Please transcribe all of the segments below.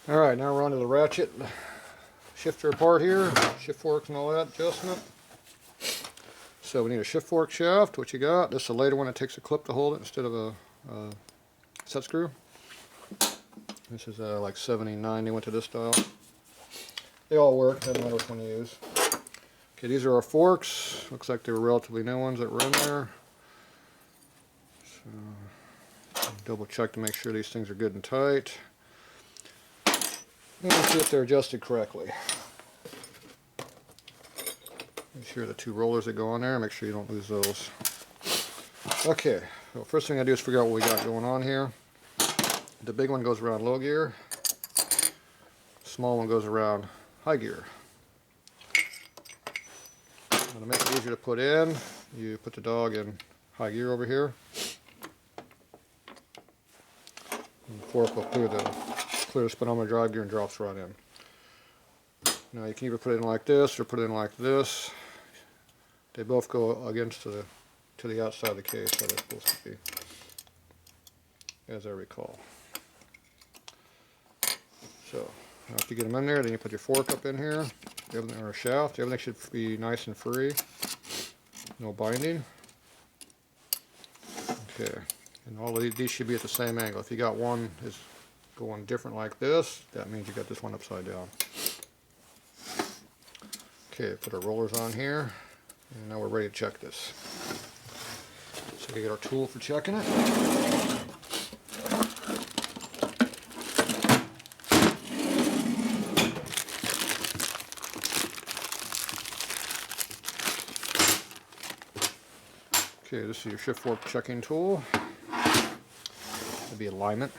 Alright, now we're on to the ratchet shifter part here, shift forks and all that adjustment. So we need a shift fork shaft, what you got. This is a later one that takes a clip to hold it instead of a set screw. This is like 70-90, went to this style. They all work, doesn't matter which one you use. Okay, these are our forks. Looks like they were relatively new ones that were in there. So, double check to make sure these things are good and tight. And see if they're adjusted correctly. Make sure the two rollers that go on there, make sure you don't lose those. Okay, so first thing I do is figure out what we got going on here. The big one goes around low gear. Small one goes around high gear. Now to make it easier to put in, you put the dog in high gear over here. And the fork will clear the speedometer drive gear and drops right in. Now you can either put it in like this or put it in like this. They both go against to the outside of the case, so they're supposed to be, as I recall. So after you get them in there, then you put your fork up in here, or a shaft. Everything should be nice and free, no binding. Okay, and all of these should be at the same angle. If you got one is going different like this, that means you got this one upside down. Okay, put our rollers on here, and now we're ready to check this. So we get our tool for checking it. Okay, this is your shift fork checking tool. It'll be alignment.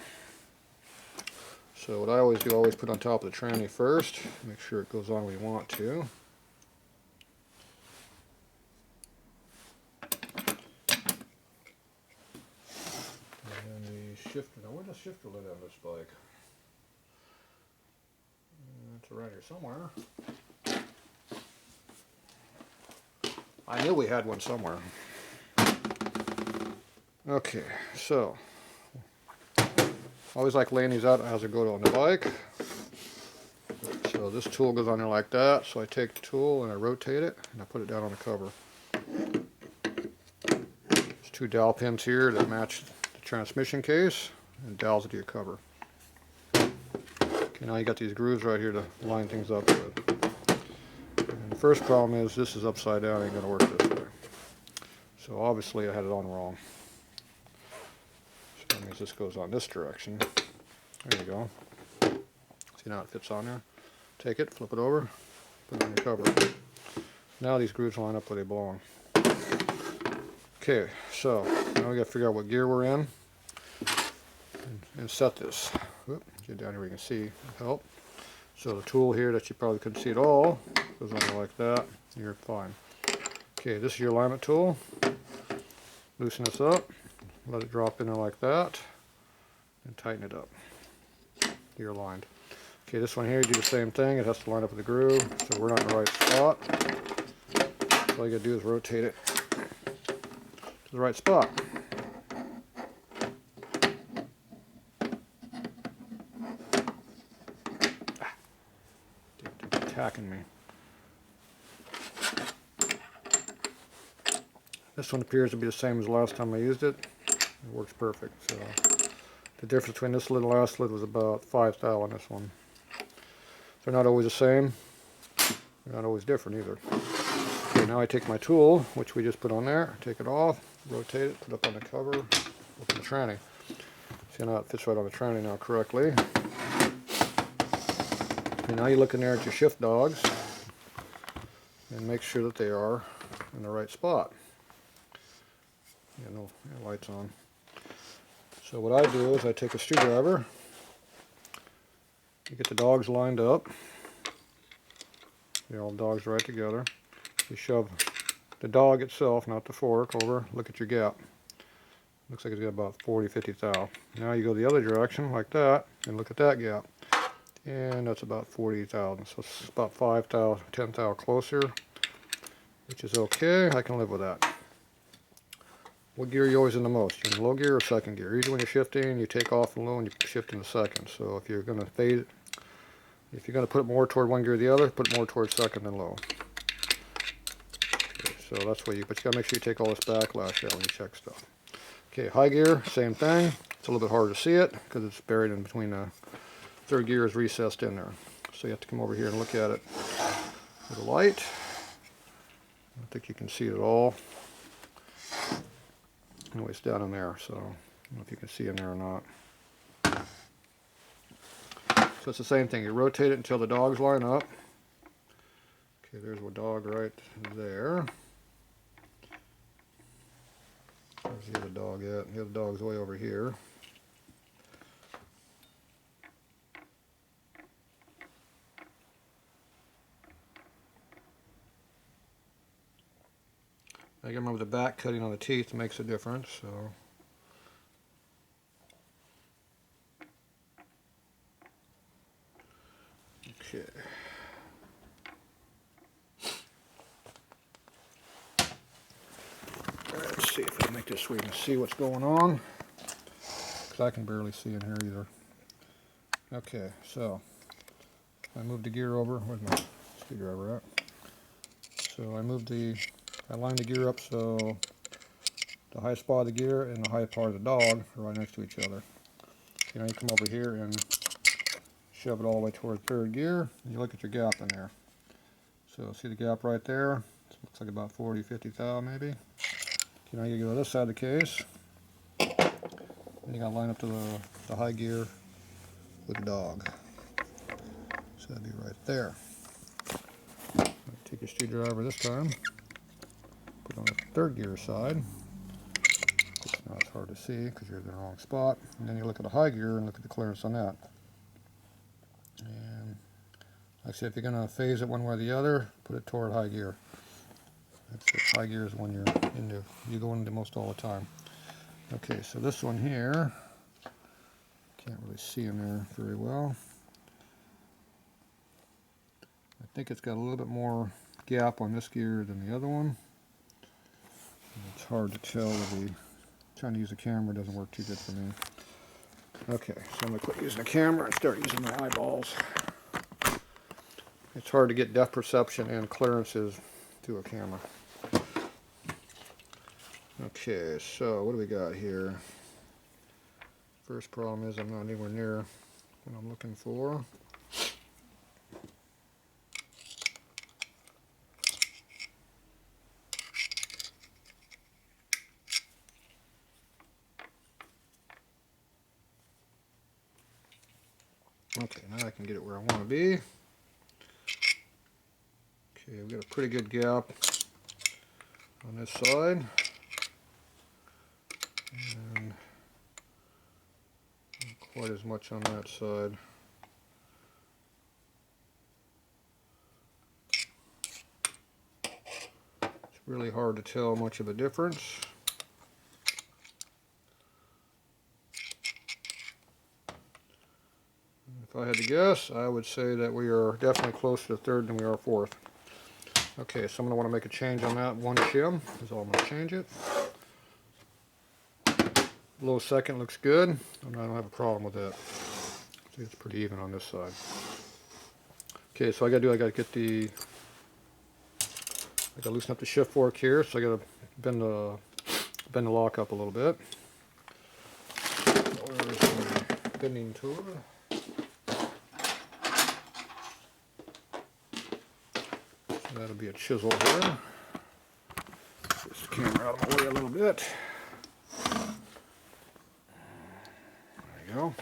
So what I always do, I always put on top of the tranny first, make sure it goes on where you want to. And then the shifter, now where's the shifter lid on this bike? It's around here somewhere. I knew we had one somewhere. Okay, so I always like laying these out as I go on the bike. So this tool goes on there like that. So I take the tool and I rotate it and I put it down on the cover. There's two dowel pins here that match the transmission case and dowels it to your cover. Okay, now you got these grooves right here to line things up with. And the first problem is this is upside down, ain't gonna work this way. So obviously I had it on wrong. So that means this goes on this direction. There you go. See now it fits on there. Take it, flip it over, put it on your cover. Now these grooves line up where they belong. Okay, so now we got to figure out what gear we're in and set this. Whoop, get down here where you can see, help. So the tool here that you probably couldn't see at all goes on there like that. You're fine. Okay, this is your alignment tool. Loosen this up, let it drop in there like that, and tighten it up. You're aligned. Okay, this one here, you do the same thing. It has to line up with the groove, so we're not in the right spot. So all you gotta do is rotate it to the right spot. It's attacking me. This one appears to be the same as the last time I used it. It works perfect. So the difference between this lid and the last lid was about 5 thou on this one. They're not always the same. They're not always different either. Okay, now I take my tool, which we just put on there, take it off, rotate it, put it up on the cover, open the tranny. See now it fits right on the tranny now correctly. And now you look in there at your shift dogs and make sure that they are in the right spot. Yeah, no lights on. So what I do is I take a screwdriver, you get the dogs lined up, the old dogs right together. You shove the dog itself, not the fork, over, look at your gap. Looks like it's got about 40-50 thou. Now you go the other direction like that and look at that gap. And that's about 40 thou. So it's about 5 thou, 10 thou closer, which is okay. I can live with that. What gear are you always in the most? You're in low gear or second gear? Usually when you're shifting, you take off in low and you shift in the second. So if you're going to fade If you're going to put it more toward one gear or the other, put it more toward second than low. Okay, so that's what but you got to make sure you take all this backlash out when you check stuff. Okay, high gear, same thing. It's a little bit harder to see it because it's buried in between the third gear is recessed in there. So you have to come over here and look at it with a light. I don't think you can see it at all. Anyway, it's down in there, so I don't know if you can see in there or not. So it's the same thing. You rotate it until the dogs line up. Okay, there's a dog right there. Where's the other dog at? The other dog's way over here. I can remember the back cutting on the teeth makes a difference, so. Okay. Let's see if I can make this so we can see what's going on. Because I can barely see in here either. Okay, so I moved the gear over. Where's my screwdriver at? So I lined the gear up so the high spot of the gear and the high part of the dog are right next to each other. You know, you come over here and shove it all the way toward third gear, and you look at your gap in there. So see the gap right there? It looks like about 40, 50 thou maybe. You know, you go to this side of the case, and you got to line up to the high gear with the dog. So that'd be right there. Take your screwdriver this time, put it on the third gear side. Now it's hard to see because you're in the wrong spot. And then you look at the high gear and look at the clearance on that. And like I said, if you're going to phase it one way or the other, put it toward high gear. That's it. High gear is when you go into most all the time. Okay, so this one here, can't really see in there very well. I think it's got a little bit more gap on this gear than the other one. And it's hard to tell with trying to use the camera doesn't work too good for me. Okay, so I'm going to quit using the camera and start using my eyeballs. It's hard to get depth perception and clearances through a camera. Okay, so what do we got here? First problem is I'm not anywhere near what I'm looking for. Okay, now I can get it where I want to be. Okay, we've got a pretty good gap on this side. And not quite as much on that side. It's really hard to tell much of a difference. If I had to guess, I would say that we are definitely closer to third than we are fourth. Okay, so I'm going to want to make a change on that one shim, is all I'm going to change it. Low second looks good, and I don't have a problem with that. See, it's pretty even on this side. Okay, so I got to loosen up the shift fork here, so I got to bend the lock up a little bit. Where's my bending tool? That'll be a chisel here. Push the camera out of my way a little bit. There you go.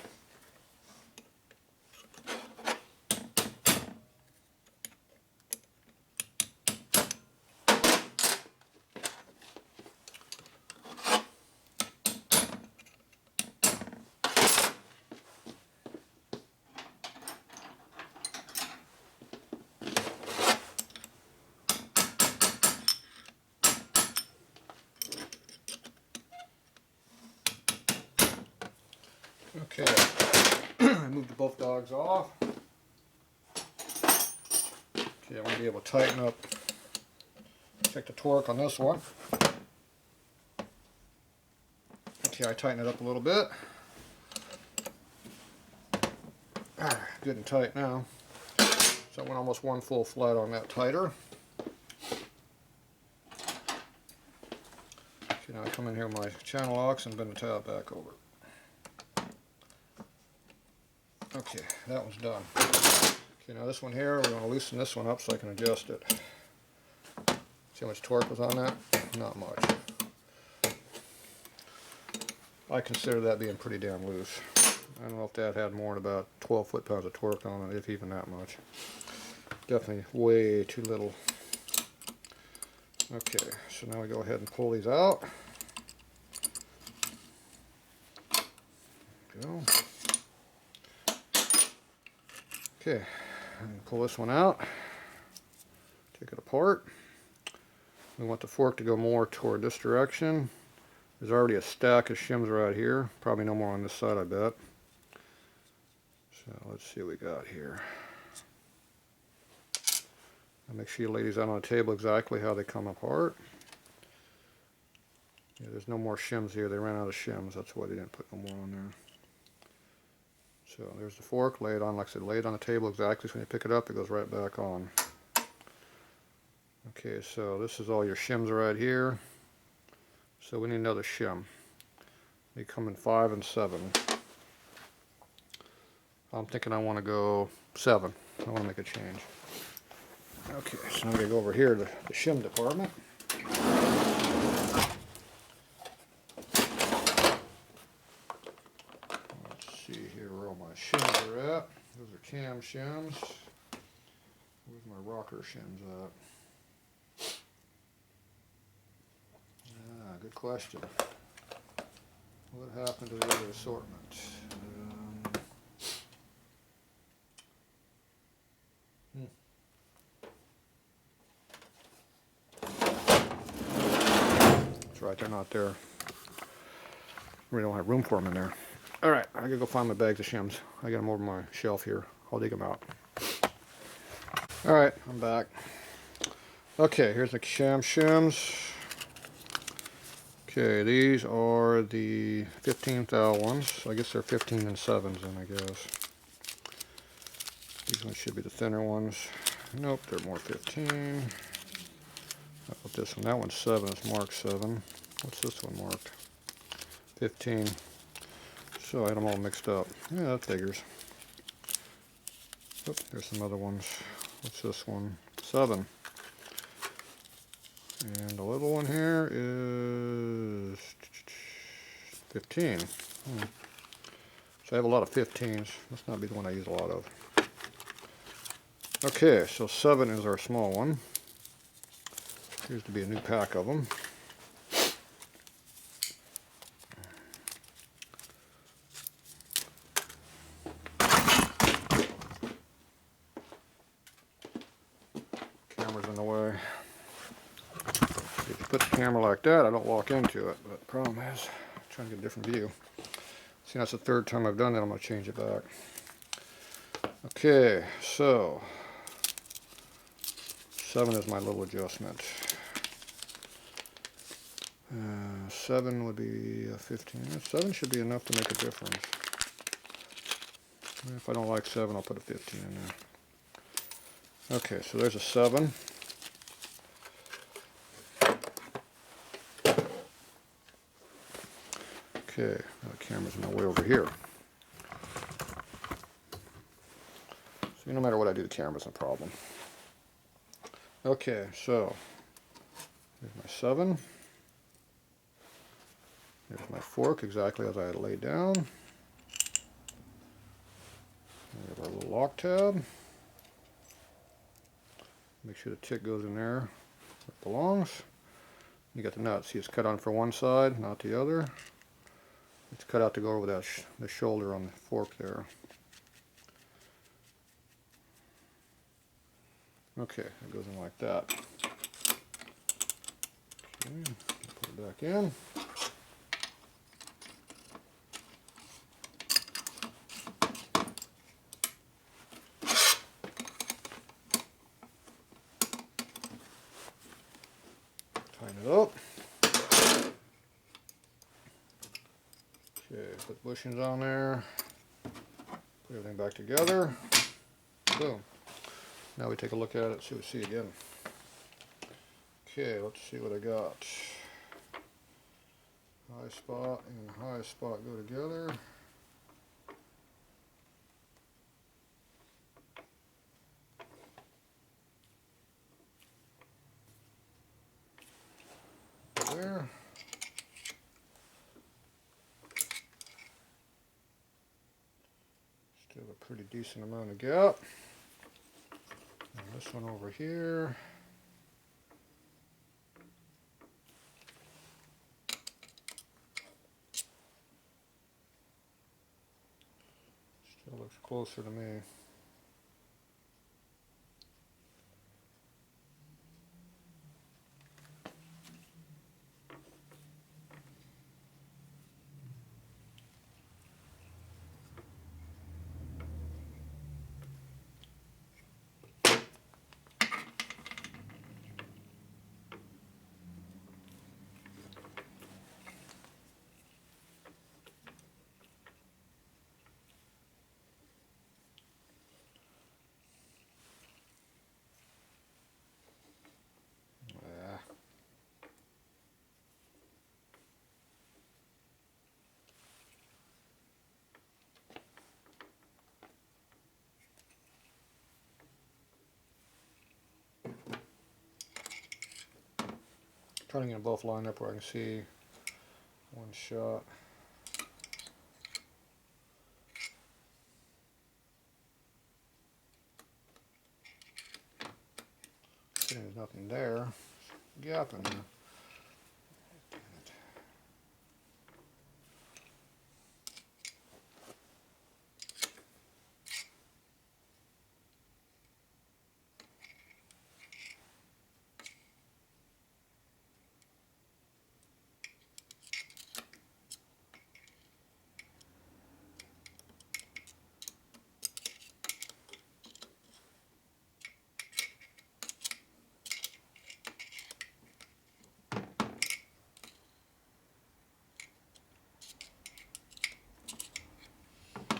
Okay, I moved both dogs off. Okay, I want to be able to tighten up, check the torque on this one. Okay, I tighten it up a little bit. Good and tight now. So I went almost one full flat on that titer. Okay, now I come in here with my channel locks and bend the tab back over. Okay, that one's done. Okay, now this one here, we're going to loosen this one up so I can adjust it. See how much torque was on that? Not much. I consider that being pretty damn loose. I don't know if that had more than about 12 foot-pounds of torque on it, if even that much. Definitely way too little. Okay, so now we go ahead and pull these out. Go. Okay, and pull this one out. Take it apart. We want the fork to go more toward this direction. There's already a stack of shims right here. Probably no more on this side, I bet. So let's see what we got here. Now make sure you lay these out on the table exactly how they come apart. Yeah, there's no more shims here. They ran out of shims. That's why they didn't put no more on there. So there's the fork. Lay it on, like I said, lay it on the table exactly. So when you pick it up, it goes right back on. Okay, so this is all your shims right here. So we need another shim. They come in 5 and 7. I'm thinking I want to go 7. I want to make a change. Okay, so now I'm going to go over here to the shim department. Let's see here where all my shims are at. Those are cam shims. Where's my rocker shims at? Good question. What happened to the other assortment? That's right, they're not there. We don't have room for them in there. Alright, I gotta go find my bags of shims. I got them over my shelf here. I'll dig them out. Alright, I'm back. Okay, here's the cam shims. Okay, these are the 15 thou ones. I guess they're 15 and 7s then, I guess. These ones should be the thinner ones. Nope, they're more 15. How about this one? That one's 7. It's marked 7. What's this one marked? 15. So I had them all mixed up. Yeah, that figures. Oop, there's some other ones. What's this one? 7. And the little one here is 15. So I have a lot of 15s. Must not be the one I use a lot of. Okay, so 7 is our small one. Appears to be a new pack of them. Camera's in the way. If you put the camera like that, I don't walk into it. But the problem is, I'm trying to get a different view. See, that's the 3rd time I've done that. I'm going to change it back. Okay, so 7 is my little adjustment. 7 would be 15. 7 should be enough to make a difference. If I don't like 7, I'll put a 15 in there. Okay, so there's a 7. Okay, now the camera's in my way over here. So no matter what I do, the camera's a problem. Okay, so here's my 7. There's my fork, exactly as I had laid down. We have our little lock tab. Make sure the tick goes in there where it belongs. You got the nut. See, it's cut on for one side, not the other. It's cut out to go over that the shoulder on the fork there. Okay, it goes in like that. Okay, put it back in. Tighten it up. Okay, put bushings on there. Put everything back together. Boom. Now we take a look at it, see what we see again. Okay, let's see what I got. High spot and high spot go together. There. Still a pretty decent amount of gap. And this one over here. Still looks closer to me. Trying to get them both lined up where I can see one shot. There's nothing there. Gap in there.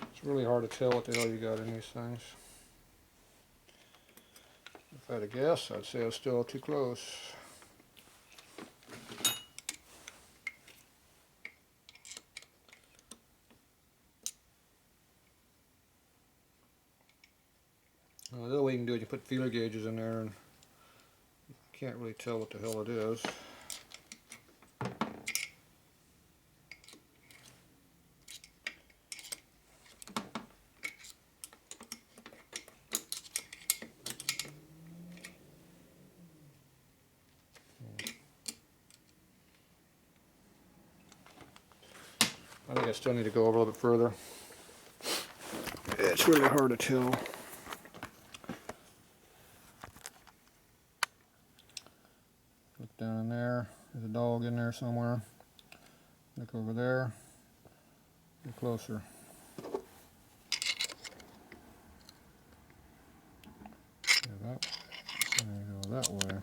It's really hard to tell what the hell you got in these things. If I had to guess, I'd say I was still too close. The other way you can do it, you put feeler gauges in there and you can't really tell what the hell it is. I think I still need to go over a little bit further. It's really hard to tell. Look down in there. There's a dog in there somewhere. Look over there. Get closer. Go that way.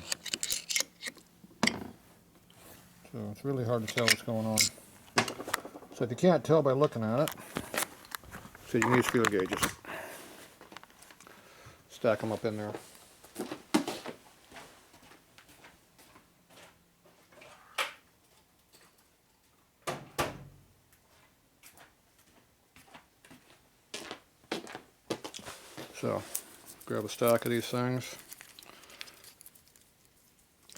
So it's really hard to tell what's going on. So if you can't tell by looking at it, so you can use feeler gauges. Stack them up in there. So, grab a stack of these things.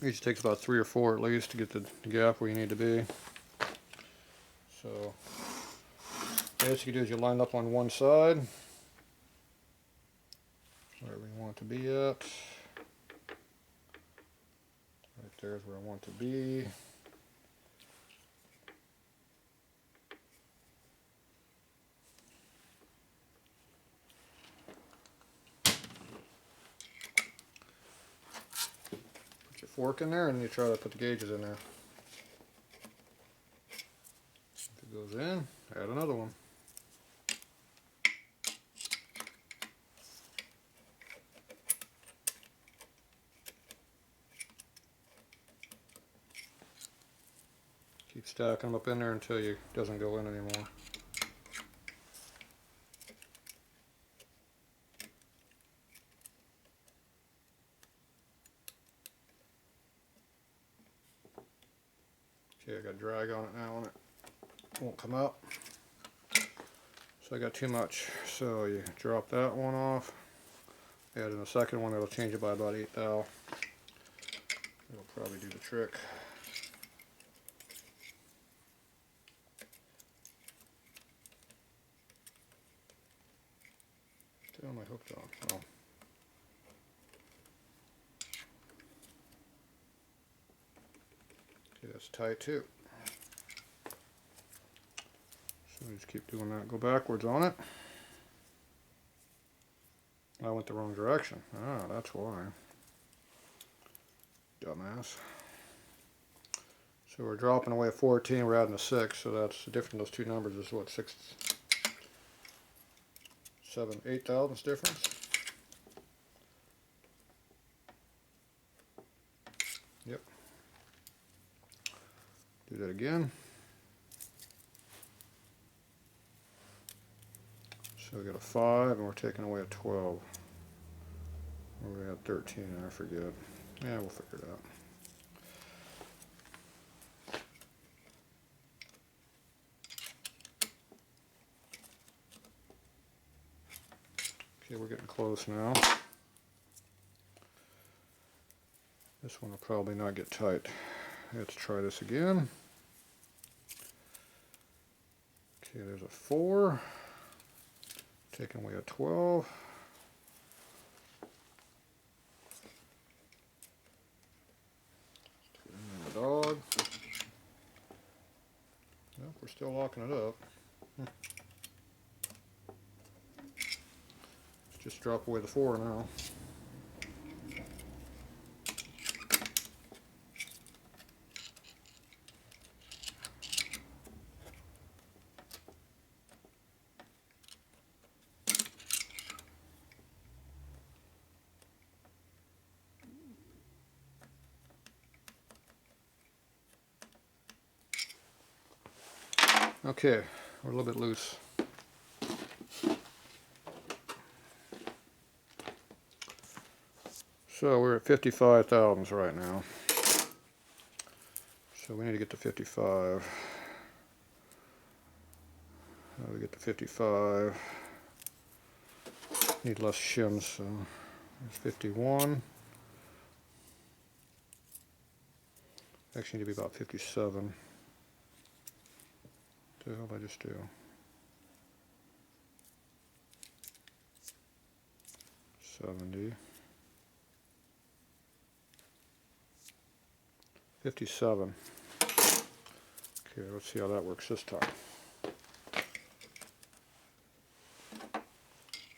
Each takes about 3 or 4 at least to get the gap where you need to be. So, what you do is you line up on one side, wherever you want it to be at. Right there is where I want to be. Put your fork in there and you try to put the gauges in there. If it goes in, add another one. Keep stacking them up in there until it doesn't go in anymore. Okay, I got drag on it now and it won't come out. So I got too much. So you drop that one off. Add in a second one, it'll change it by about 8 thou. It'll probably do the trick. Still am I hooked on? Oh. Okay, that's tight too. So just keep doing that. Go backwards on it. I went the wrong direction. Ah, that's why. Dumbass. So we're dropping away a 14, we're adding a 6, so that's the difference. Those two numbers is what, 6, 7, 8 thousandths difference? Yep. Do that again. So we got a 5 and we're taking away a 12. Or we had 13, I forget. Yeah, we'll figure it out. Okay, we're getting close now. This one will probably not get tight. Let's try this again. Okay, there's a 4. Taking away a 12. And a dog. Well, we're still locking it up. Let's just drop away the 4 now. Okay, we're a little bit loose. So we're at 55 thousandths right now. So we need to get to 55. How do we get to 55? Need less shims, so there's 51. Actually need to be about 57. What the hell did I just do? $70. 57. Okay, let's see how that works this time.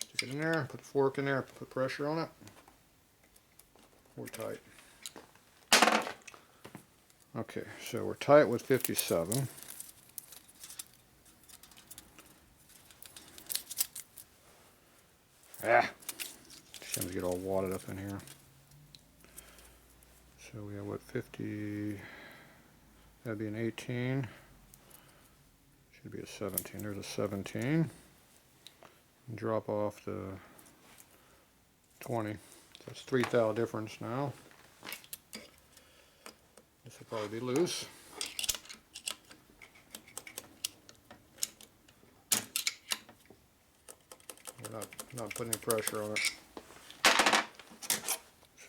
Stick it in there, put the fork in there, put pressure on it. We're tight. Okay, so we're tight with 57. Ah! Shims get all wadded up in here. So we have what, 50, that'd be an 18. Should be a 17. There's a 17. Drop off the 20. So that's 3 thou difference now. This will probably be loose. We're not putting any pressure on it.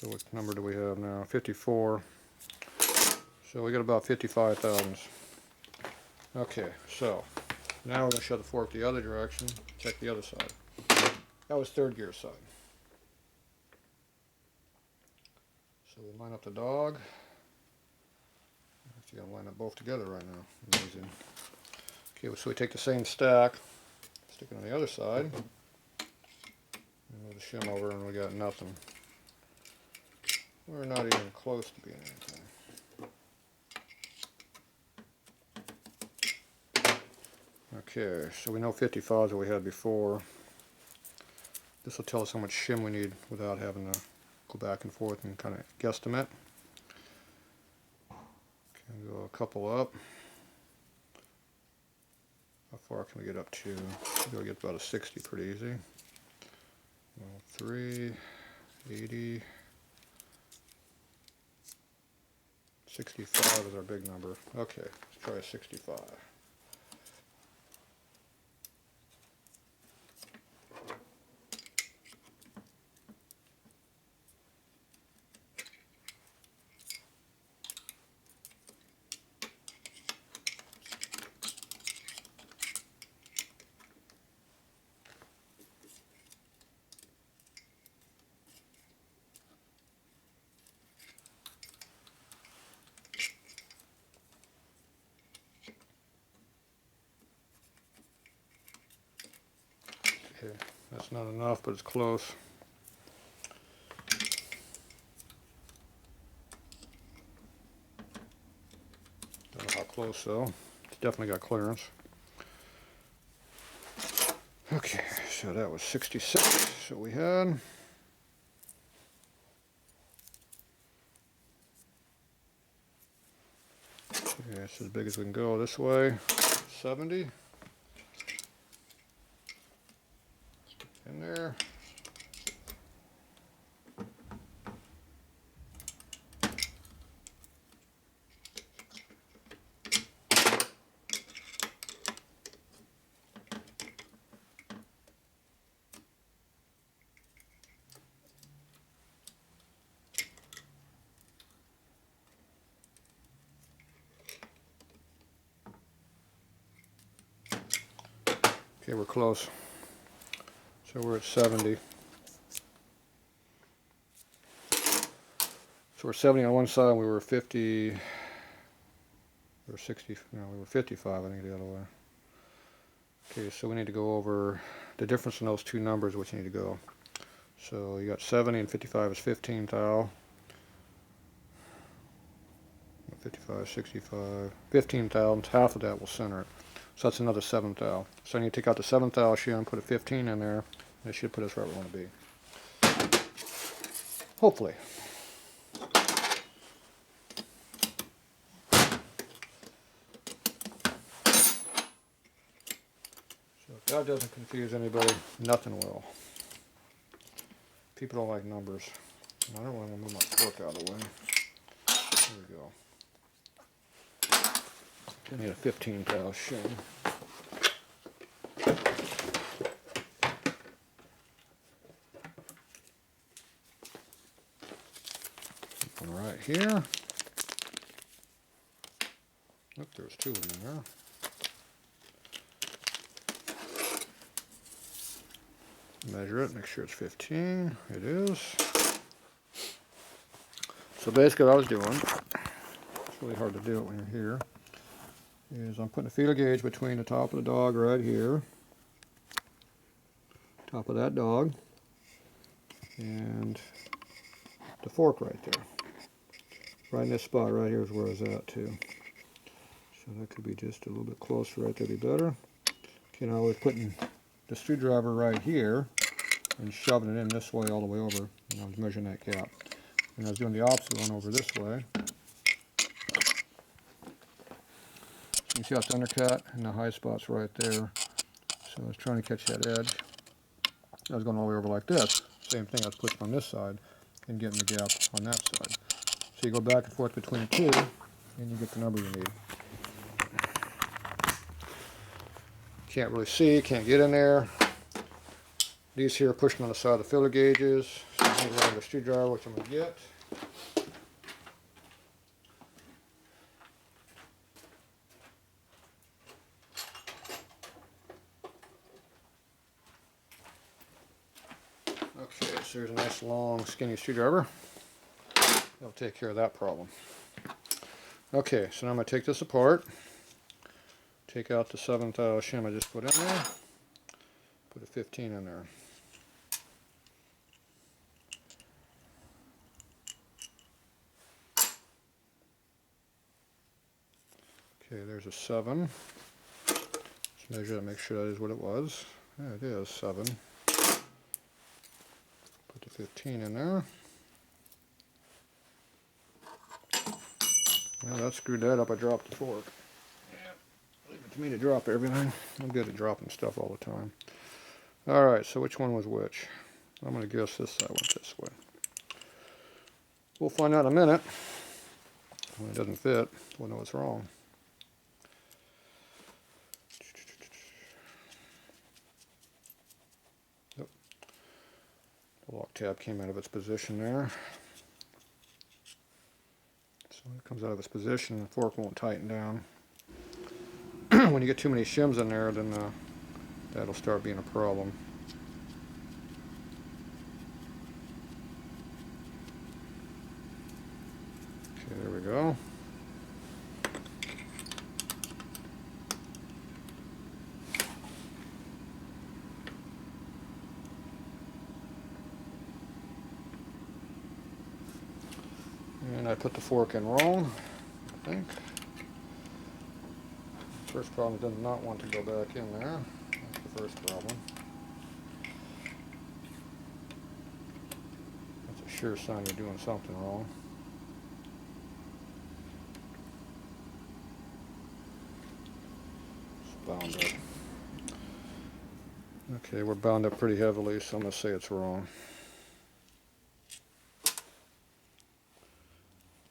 So what number do we have now? 54. So we got about 55 thousandths. Okay, so now we're going to shove the fork the other direction. Check the other side. That was third gear side. So we'll line up the dog. Actually, got to line up both together right now. Amazing. Okay, so we take the same stack, stick it on the other side, and move the shim over, and we got nothing. We're not even close to being anything. Okay, so we know 55 is what we had before. This will tell us how much shim we need without having to go back and forth and kind of guesstimate. Okay, go a couple up. How far can we get up to? We'll get about a 60 pretty easy. 3, 80, 65 is our big number. Okay, let's try a 65. Okay, that's not enough, but it's close. Don't know how close though. It's definitely got clearance. Okay, so that was 66. So we had. Okay, it's as big as we can go this way. 70. In there. Okay, we're close. So we're at 70. So we're 70 on one side, and we were 50, we were 60, no, we were 55, I think, the other way. Okay, so we need to go over the difference in those two numbers, which need to go. So you got 70 and 55 is 15 thou. 55, 65, 15 thou, and half of that will center it. So that's another 7 thou. So I need to take out the 7 thou shim, put a 15 in there, and it should put us where we want to be. Hopefully. So if that doesn't confuse anybody, nothing will. People don't like numbers. I don't want to move my fork out of the way. There we go. I need a 15 thou shim. One right here. Look, there's two in there. Measure it, make sure it's 15. It is. So basically what I was doing, it's really hard to do it when you're here, is I'm putting a feeler gauge between the top of the dog right here, top of that dog, and the fork right there. Right in this spot right here is where I was at too. So that could be just a little bit closer right there, be better. Okay, now we're putting the screwdriver right here and shoving it in this way all the way over, and I was measuring that gap. And I was doing the opposite one over this way. So you see how it's undercut and the high spot's right there. So I was trying to catch that edge. I was going all the way over like this. Same thing, I was pushing on this side and getting the gap on that side. So you go back and forth between the two, and you get the number you need. Can't really see, can't get in there. These here are pushing on the side of the filler gauges. So I'm going to run the screwdriver, which I'm going to get. Okay, so there's a nice long skinny screwdriver. That'll take care of that problem. Okay, so now I'm going to take this apart. Take out the 7 thou shim I just put in there. Put a 15 in there. Okay, there's a 7. Let's measure that, make sure that is what it was. Yeah, it is 7. Put the 15 in there. Well, that screwed that up. I dropped the fork. Yeah, leave it to me to drop everything. I'm good at dropping stuff all the time. Alright, so which one was which? I'm going to guess this side went this way. We'll find out in a minute. when it doesn't fit, we'll know what's wrong. Yep. The lock tab came out of its position there. So it comes out of its position, the fork won't tighten down. When you get too many shims in there, then that'll start being a problem. Okay, there we go. And I put the fork in wrong, I think. First problem, it does not want to go back in there. That's the first problem. That's a sure sign you're doing something wrong. It's bound up. Okay, we're bound up pretty heavily, so I'm going to say it's wrong.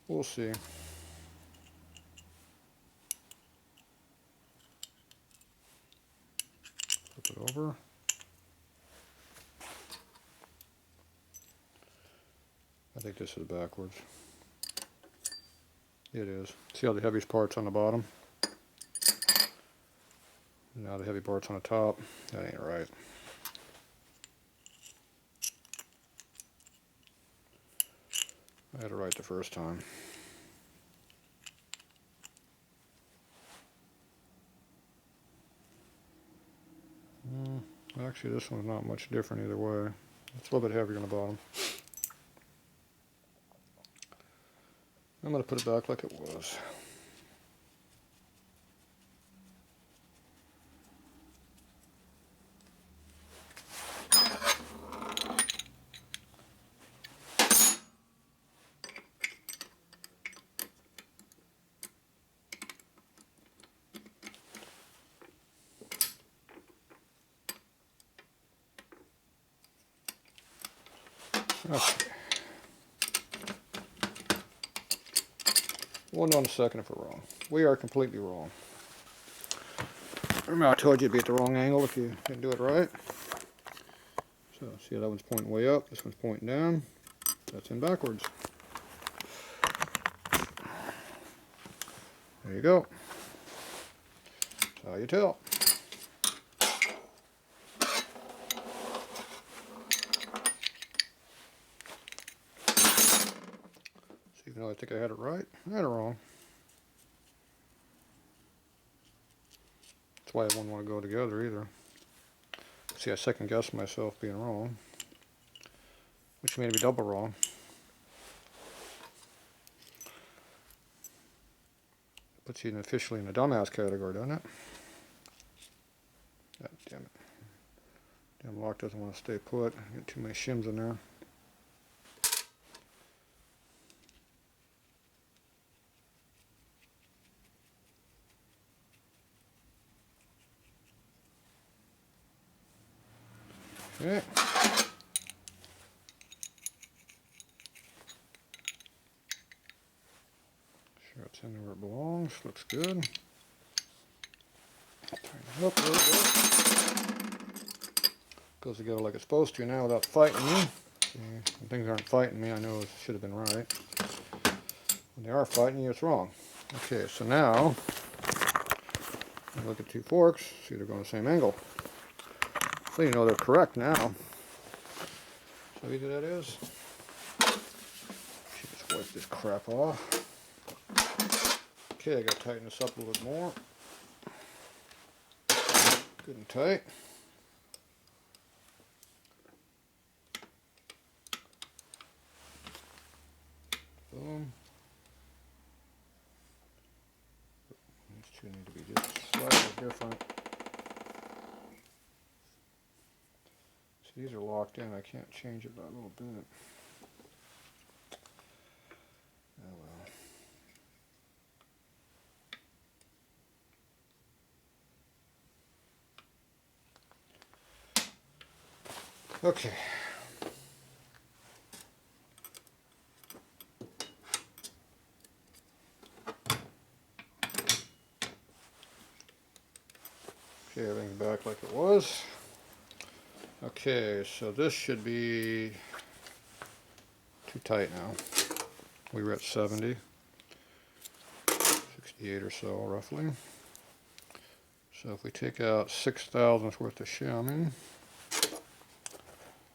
We'll see. Flip it over. I think this is backwards. It is. See how the heaviest part's on the bottom? Now the heavy part's on the top. That ain't right. I had it right the first time. Actually, this one's not much different either way. It's a little bit heavier on the bottom. I'm going to put it back like it was. Okay. We'll know in a second if we're wrong. We are completely wrong. Remember I told you it'd be at the wrong angle if you didn't do it right. So see how that one's pointing way up, this one's pointing down. That's in backwards. There you go. That's how you tell. Even though I think I had it right, I had it wrong. That's why I wouldn't want to go together either. See, I second guessed myself being wrong, which made me double wrong. Puts you officially in the dumbass category, doesn't it? God damn it. Damn lock doesn't want to stay put. Get too many shims in there. Okay. Sure it's in where it belongs. Looks good. Tighten it up a little bit. Goes together like it's supposed to now without fighting me. See, when things aren't fighting me, I know it should have been right. When they are fighting you, it's wrong. Okay, so now I look at two forks, see they're going the same angle. So you know they're correct now. So how easy that is. Just wipe this crap off. Okay, I gotta tighten this up a little bit more. Good and tight. Boom. These two need to be just slightly different. These are locked in, I can't change it by a little bit. Oh well. Okay. Okay, everything's back like it was. Okay, so this should be too tight now. We were at 70, 68 or so roughly. So if we take out 6 thousandths worth of shimming,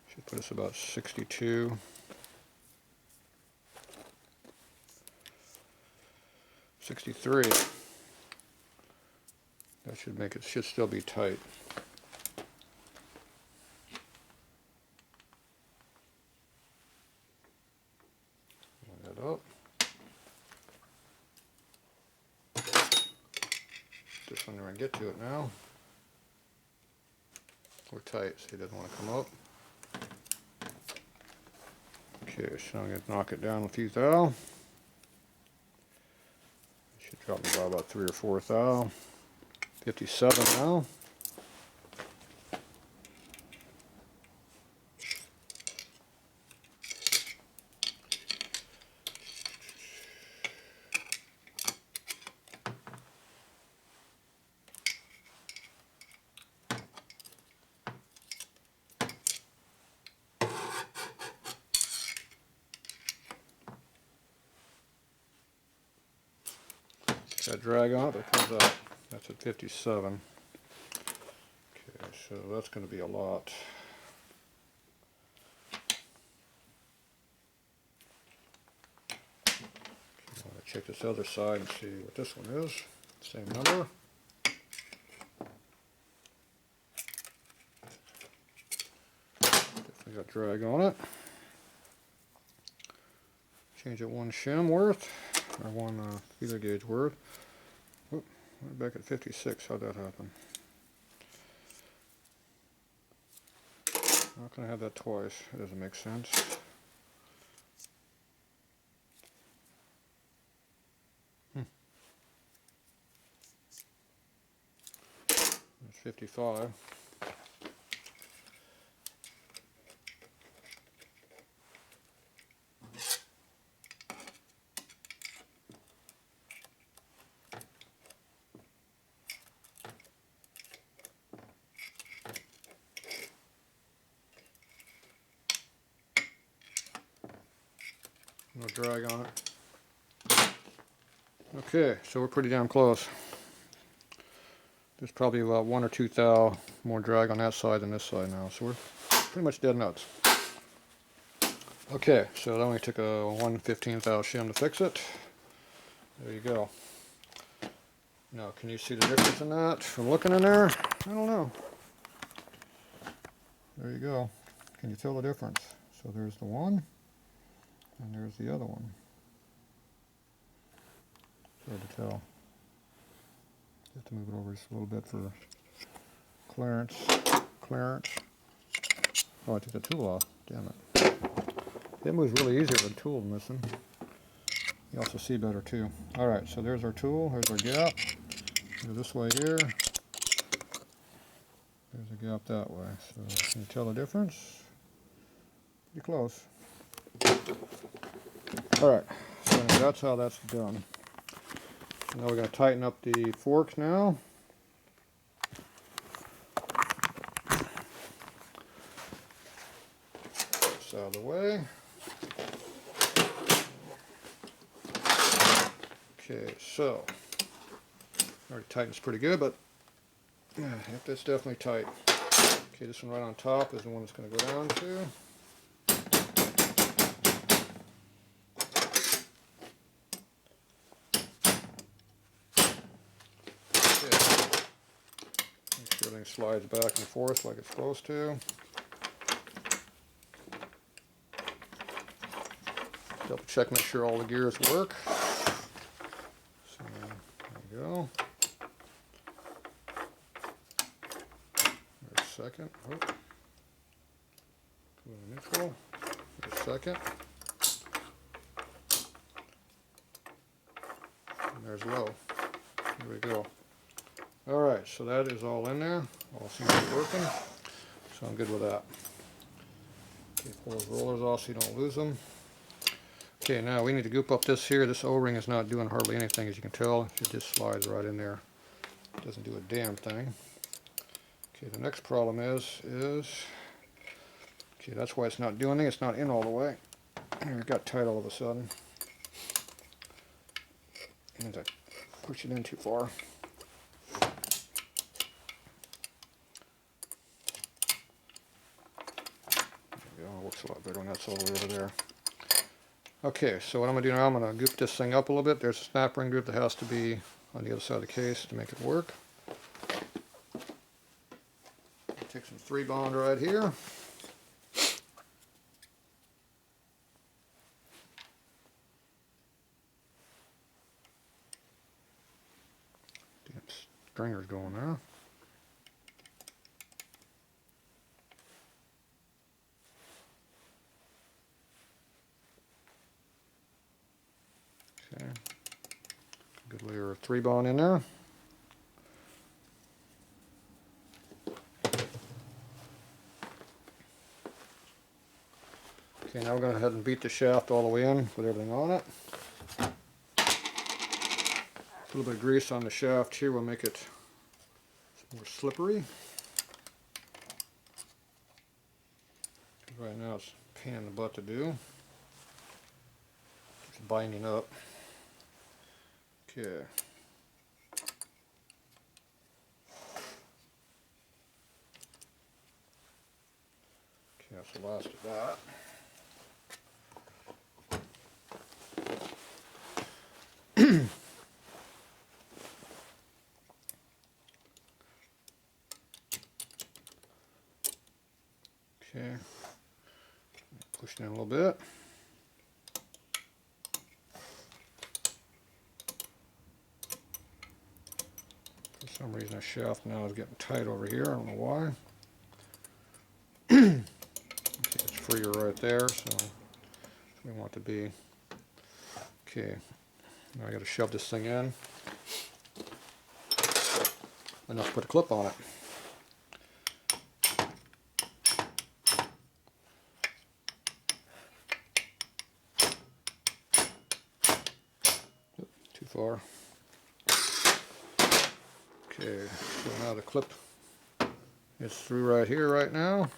should put us about 62. 63. That should make it, should still be tight. Line that up. This one, we're going to get to it now. We're tight, so it doesn't want to come up. Okay, so I'm going to knock it down a few thou. Should drop me by about 3 or 4 thou. 57 now. Got drag on it, but it comes out. That's at 57. Okay, so that's going to be a lot. I'm going to check this other side and see what this one is. Same number. Definitely got drag on it. Change it 1 shim worth, or 1 feeler gauge worth. Whoop, we're back at 56. How'd that happen? How can I have that twice? It doesn't make sense. It's 55. No drag on it. Okay, so we're pretty damn close. There's probably about 1 or 2 thou more drag on that side than this side now, so we're pretty much dead nuts. Okay, so it only took a 1/15 thou shim to fix it. There you go. Now, can you see the difference in that from looking in there? I don't know. There you go. Can you tell the difference? So there's the one, and there's the other one. It's hard to tell. Just to move it over just a little bit for clearance. Oh, I took the tool off. Damn it. It moves really easier with the tool missing. You also see better too. Alright, so there's our tool. There's our gap. Go this way here. There's a gap that way. So can you tell the difference? Pretty close. Alright, so that's how that's done. So now we're going to tighten up the forks now. This out of the way. Okay, so already tightens pretty good, but yeah, it's definitely tight. Okay, this one right on top is the one that's going to go down to. Make sure everything slides back and forth like it's supposed to. Double check, make sure all the gears work. So there we go. There's a second. Oh. Go to neutral. There's a second. And there's low. There we go. Alright, so that is all in there. All seems to be working. So I'm good with that. Okay, pull those rollers off so you don't lose them. Okay, now we need to goop up this here. This O-ring is not doing hardly anything, as you can tell. It just slides right in there. It doesn't do a damn thing. Okay, the next problem is, okay, that's why it's not doing it. It's not in all the way. It got tight all of a sudden. And I push it in too far. There we go. It looks a lot better when that's all the way over there. Okay, so what I'm going to do now, I'm going to goop this thing up a little bit. There's a snap ring group that has to be on the other side of the case to make it work. Take some 3-bond right here. Damn stringer's going there. Okay. Good layer of 3-bond in there. Okay, now we're going to go ahead and beat the shaft all the way in with everything on it. A little bit of grease on the shaft here will make it more slippery. Right now it's a pain in the butt to do. It's binding up. Okay. Okay, that's the last of that. Okay, push it in a little bit. For some reason, the shaft now is getting tight over here. I don't know why. It's freer right there, so that's where we want it to be. Okay, now I got to shove this thing in. Enough to put a clip on it. Too far. Okay, so now the clip is through right here right now.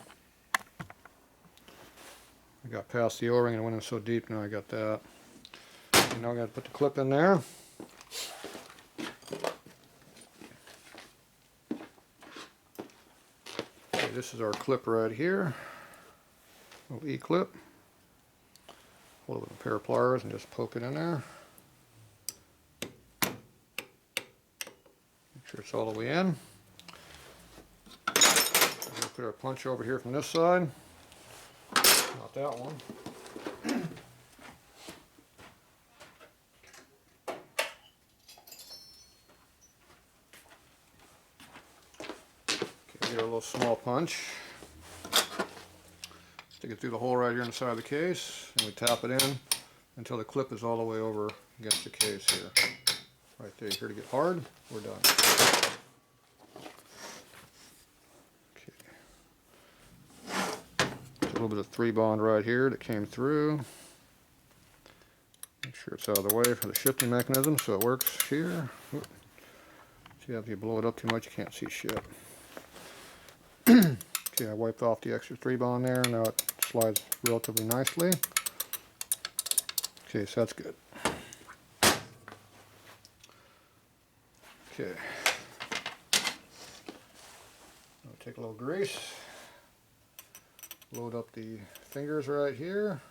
I got past the O-ring and it went in so deep, now I got that. And now I'm going to put the clip in there. Okay, this is our clip right here. Little E-clip. Hold it with a pair of pliers and just poke it in there. Make sure it's all the way in. We're going to put our punch over here from this side. Not that one. Okay, get a little small punch. Stick it through the hole right here in the side of the case, and we tap it in until the clip is all the way over against the case here. Right there, here to get hard, we're done. Okay. There's a little bit of 3-bond right here that came through. Make sure it's out of the way for the shifting mechanism so it works here. See, if you blow it up too much, you can't see shit. Okay, I wiped off the extra 3-bond there. Now it slides relatively nicely. Okay, so that's good. Okay. I'll take a little grease. Load up the fingers right here.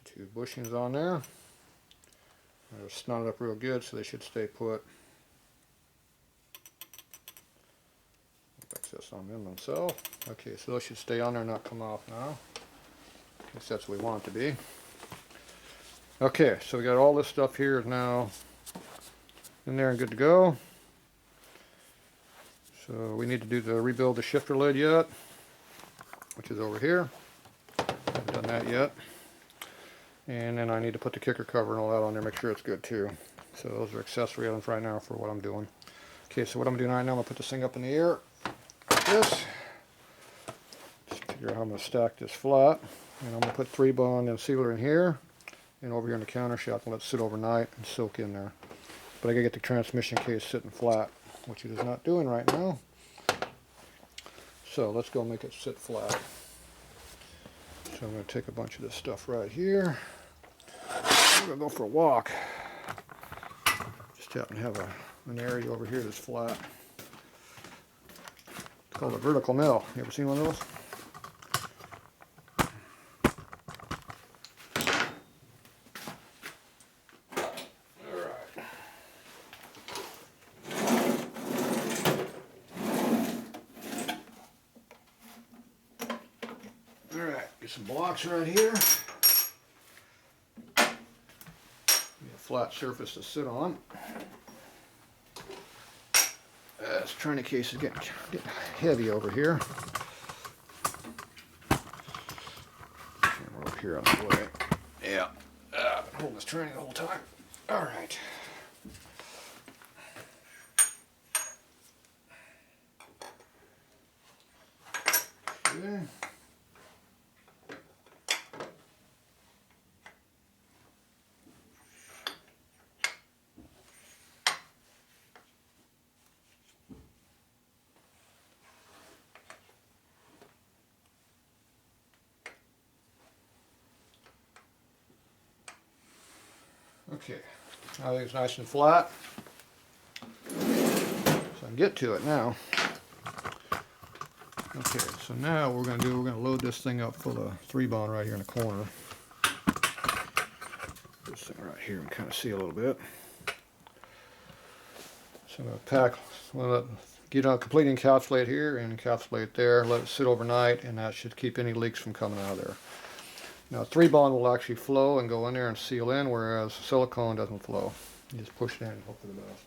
Two bushings on there. They're snotted up real good, so they should stay put. Excess on them themselves. Okay, so those should stay on there and not come off now. At least that's what we want it to be. Okay, so we got all this stuff here is now in there and good to go. So we need to do the rebuild the shifter lid yet, which is over here. Haven't done that yet. And then I need to put the kicker cover and all that on there, make sure it's good too. So those are accessory items right now for what I'm doing. Okay, so what I'm doing right now, I'm going to put this thing up in the air like this. Just figure figure out how I'm going to stack this flat. And I'm going to put 3-bond and sealer in here and over here in the counter shaft and let it sit overnight and soak in there. But I gotta get the transmission case sitting flat, which it is not doing right now. So let's go make it sit flat. So I'm gonna take a bunch of this stuff right here. I'm gonna go for a walk. Just happen to have an area over here that's flat. It's called a vertical mill. You ever seen one of those? Get some blocks right here. Get a flat surface to sit on. This training case is getting heavy over here. We're up here on the way. Yeah, I've been holding this training the whole time. All right. Okay. Okay, I think it's nice and flat, so I can get to it now. Okay, so now what we're going to load this thing up full of 3-bond right here in the corner. This thing right here and kind of see a little bit. So I'm going to pack, get a complete encapsulate here and encapsulate there, let it sit overnight, and that should keep any leaks from coming out of there. Now 3-bond will actually flow and go in there and seal in, whereas silicone doesn't flow. You just push it in and hope for the best.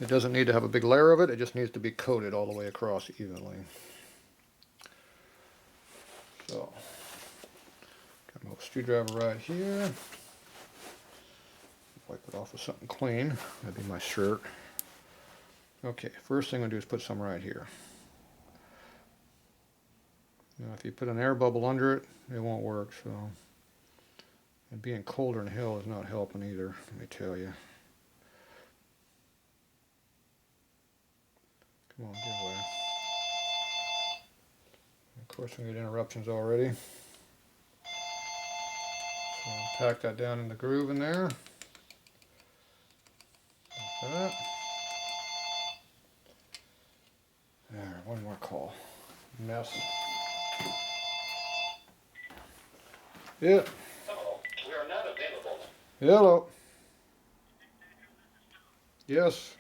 It doesn't need to have a big layer of it, it just needs to be coated all the way across evenly. So, got my little screwdriver right here. Wipe it off with something clean. That'd be my shirt. Okay, first thing I'm going to do is put some right here. Now, if you put an air bubble under it, it won't work, so. And being colder in hell is not helping either, let me tell you. Come on, get away. Of course, we get interruptions already. So pack that down in the groove in there. Like that. There, one more call. Mess. Yeah. Hello, we are not available. Hello. Yes.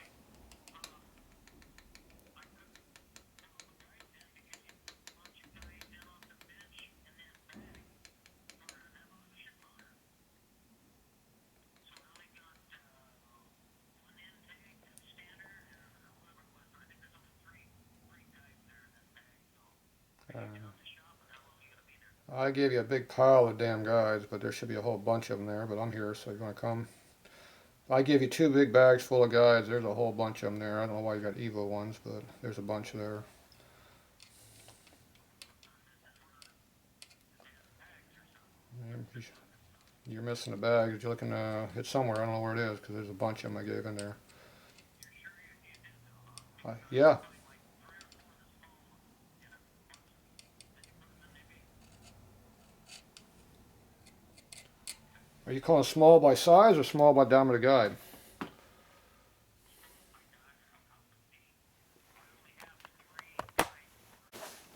I gave you a big pile of damn guides, but there should be a whole bunch of them there, but I'm here, so you want to come? I gave you 2 big bags full of guides. There's a whole bunch of them there. I don't know why you got Evo ones, but there's a bunch there. You're missing a bag. You're looking, it's somewhere. I don't know where it is, because there's a bunch of them I gave in there. Yeah. Are you calling small by size or small by diameter guide?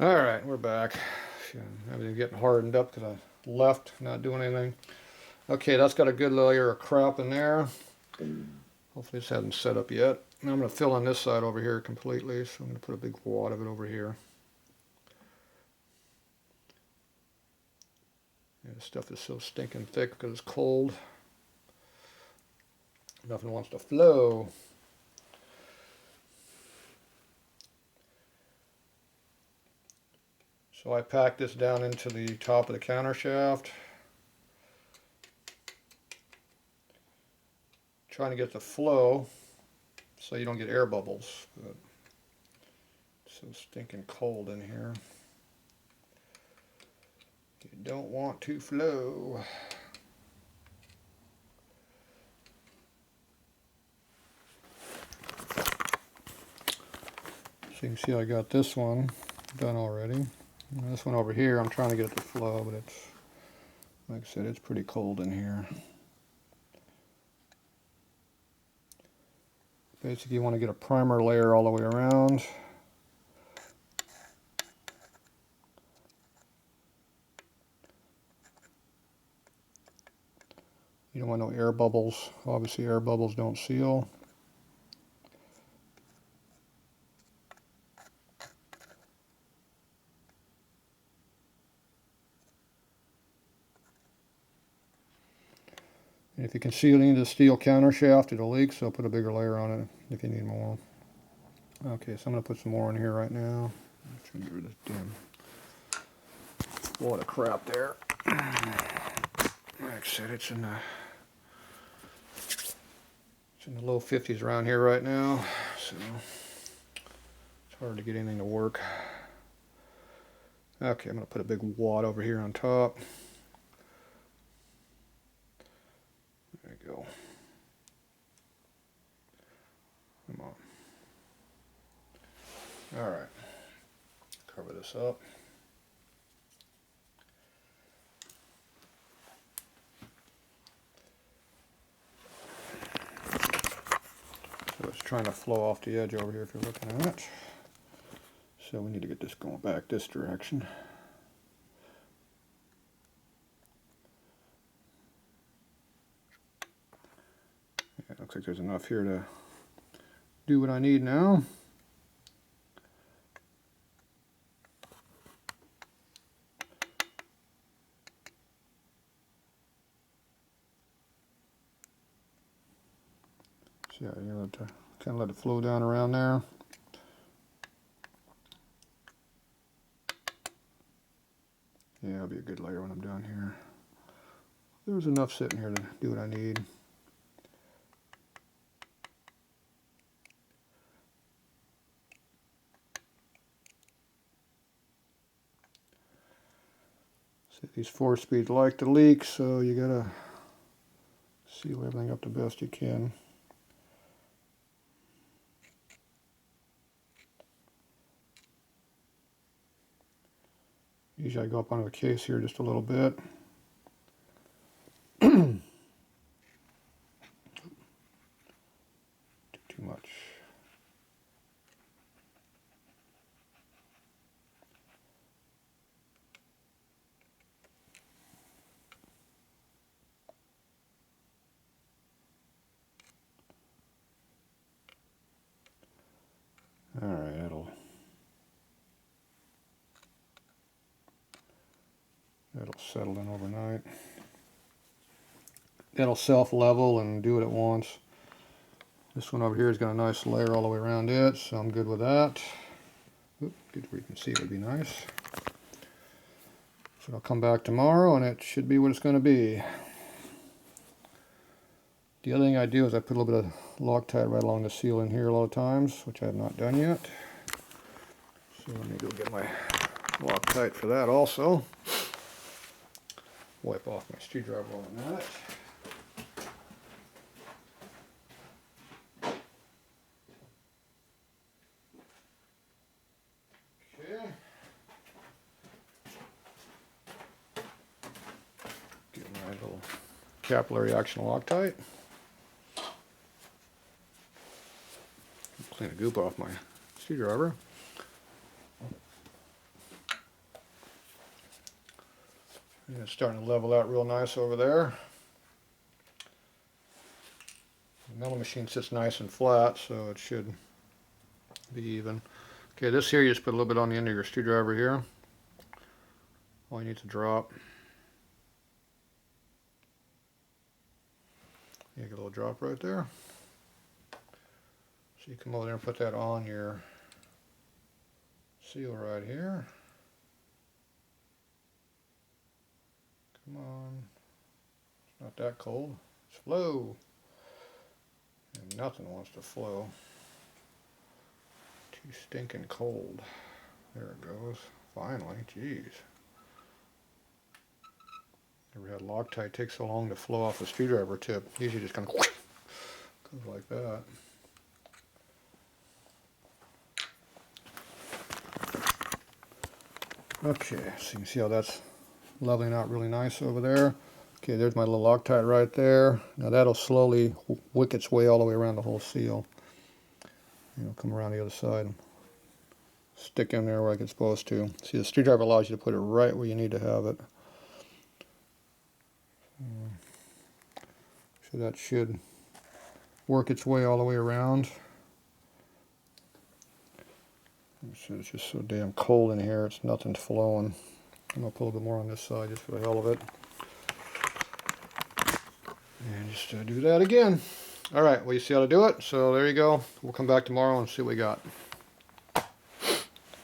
Alright, we're back. Everything's getting hardened up because I left, not doing anything. Okay, that's got a good layer of crap in there. Hopefully this hasn't set up yet. Now I'm going to fill in this side over here completely, so I'm going to put a big wad of it over here. Yeah, this stuff is so stinking thick because it's cold. Nothing wants to flow. So I pack this down into the top of the counter shaft. Trying to get the flow so you don't get air bubbles. But so stinking cold in here. You don't want to flow. So you can see I got this one done already. And this one over here, I'm trying to get it to flow, but it's, like I said, it's pretty cold in here. Basically, you want to get a primer layer all the way around. You don't want no air bubbles. Obviously, air bubbles don't seal. And if you can seal into the steel counter shaft, it'll leak, so put a bigger layer on it if you need more. Okay, so I'm going to put some more in here right now. I'm trying to get rid of this damn wad of crap there. Like I said, it's in the low 50s around here right now, so it's hard to get anything to work. Okay, I'm going to put a big wad over here on top. There you go. Come on. Alright. Cover this up. So it's trying to flow off the edge over here if you're looking at it. So we need to get this going back this direction. Yeah, looks like there's enough here to do what I need now. So yeah, you have to kind of let it flow down around there. Yeah, it'll be a good layer when I'm done here. There's enough sitting here to do what I need. See, these 4-speeds like to leak, so you gotta seal everything up the best you can. Usually I go up onto the case here just a little bit. Too much. Alright, that'll settle in overnight. That'll self-level and do what it wants. This one over here has got a nice layer all the way around it, so I'm good with that. Oop, good where you can see it would be nice. So I'll come back tomorrow and it should be what it's going to be. The other thing I do is I put a little bit of Loctite right along the seal in here a lot of times, which I have not done yet. So let me go get my Loctite for that also. Wipe off my screwdriver on that. Okay. Get my little capillary action Loctite. Clean the goop off my screwdriver. And it's starting to level out real nice over there. The milling machine sits nice and flat, so it should be even. Okay, this here you just put a little bit on the end of your screwdriver here. All you need to drop. You get a little drop right there. So you come over there and put that on your seal right here. Come on. It's not that cold. It's flow. And nothing wants to flow. She's stinking cold. There it goes. Finally, jeez. Never had Loctite take so long to flow off a screwdriver tip. Usually just kind of goes like that. Okay, so you can see how that's leveling out really nice over there. Okay, there's my little Loctite right there. Now that'll slowly wick its way all the way around the whole seal. You know, come around the other side and stick in there like it's supposed to. See, the screwdriver allows you to put it right where you need to have it. So that should work its way all the way around. So it's just so damn cold in here, it's nothing flowing. I'm going to put a little bit more on this side just for the hell of it. And just do that again. Alright, well you see how to do it, so there you go. We'll come back tomorrow and see what we got.